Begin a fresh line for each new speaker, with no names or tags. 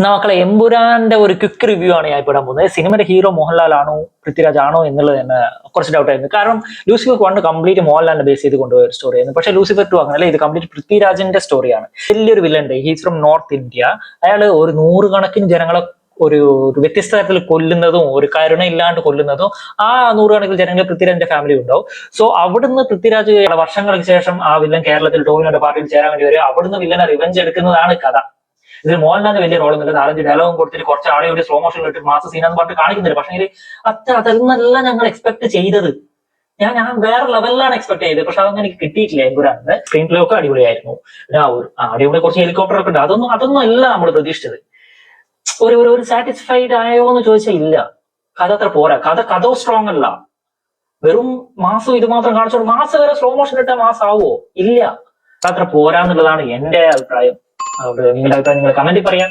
മക്കളെ എമ്പുരാന്റെ ഒരു quick review ആണ് ഞാൻ ഇപ്പോൾ ഇടാൻ പോകുന്നത്. സിനിമയുടെ ഹീറോ മോഹൻലാൽ ആണോ പൃഥ്വിരാജ് ആണോ എന്നുള്ളത് തന്നെ കുറച്ച് ഡൗട്ട് ആയിരുന്നു. കാരണം ലൂസിഫർ 1 കംപ്ലീറ്റ് മോഹൻലാലിനെ ബേസ് ചെയ്ത് കൊണ്ടുപോയ ഒരു സ്റ്റോറി ആയിരുന്നു. പക്ഷേ ലൂസിഫർ 2 അങ്ങനെയല്ല, ഇത് കംപ്ലീറ്റ് പൃഥ്വിരാജിന്റെ സ്റ്റോറിയാണ്. വലിയൊരു വില്ലൻ ഉണ്ട്, ഹീസ് ഫ്രം നോർത്ത് ഇന്ത്യ. അയാൾ ഒരു 100 കണക്കിന് ജനങ്ങളെ ഒരു വ്യത്യസ്ത തരത്തിൽ കൊല്ലുന്നതും ഒരു കരുണ ഇല്ലാണ്ട് കൊല്ലുന്നതും ആ 100 കണക്കിന് ജനങ്ങൾ പൃഥ്വിരാജിന്റെ ഫാമിലി ഉണ്ടാവും. സോ അവിടുന്ന് പൃഥ്വിരാജ് വർഷങ്ങൾക്ക് ശേഷം ആ വില്ലൻ കേരളത്തിൽ ടോവിനോയുടെ പാർട്ടിയിൽ ചേരാൻ വേണ്ടി വരും. അവിടുന്ന് വില്ലനെ റിവെഞ്ച് എടുക്കുന്നതാണ് കഥ. ഇതിൽ മോഹൻലാലിന് വലിയ റോളൊന്നുമില്ല, 4-5 ഡയലോഗും കൊടുത്തിട്ട് കുറച്ച് ആളെ ഒരു സ്ലോ മോഷൻ ഇട്ട് മാസ സീനാന്ന് പറഞ്ഞിട്ട് കാണിക്കുന്നില്ല. പക്ഷേ അതെന്നല്ല ഞങ്ങൾ എക്സ്പെക്ട് ചെയ്തത്. ഞാൻ വേറെ ലെവലിലാണ് എക്സ്പെക്ട് ചെയ്തത്. പക്ഷെ അതൊന്നും എനിക്ക് കിട്ടിയിട്ടില്ല. എമ്പുരാന്റെ സ്ക്രീൻ പ്ലേ ഒക്കെ അടിപൊളിയായിരുന്നു. അടിപൊളി കുറച്ച് ഹെലികോപ്റ്റർ ഒക്കെ ഉണ്ട്. അതൊന്നും അല്ല നമ്മൾ പ്രതീക്ഷിച്ചത്. ഒരു സാറ്റിസ്ഫൈഡ് ആയോ എന്ന് ചോദിച്ചാൽ ഇല്ല. കഥ അത്ര പോരാ. കഥ സ്ട്രോങ് അല്ല. വെറും മാസം ഇത് മാത്രം കാണിച്ചോളൂ. മാസം വരെ സ്ലോ മോഷൻ ഇട്ടാൽ മാസം ആവോ? ഇല്ല. അത്ര പോരാന്നുള്ളതാണ് എന്റെ അഭിപ്രായം. അതുകൊണ്ട് നിങ്ങളുടെ അഭിപ്രായം നിങ്ങൾ കമന്റിൽ പറയാം.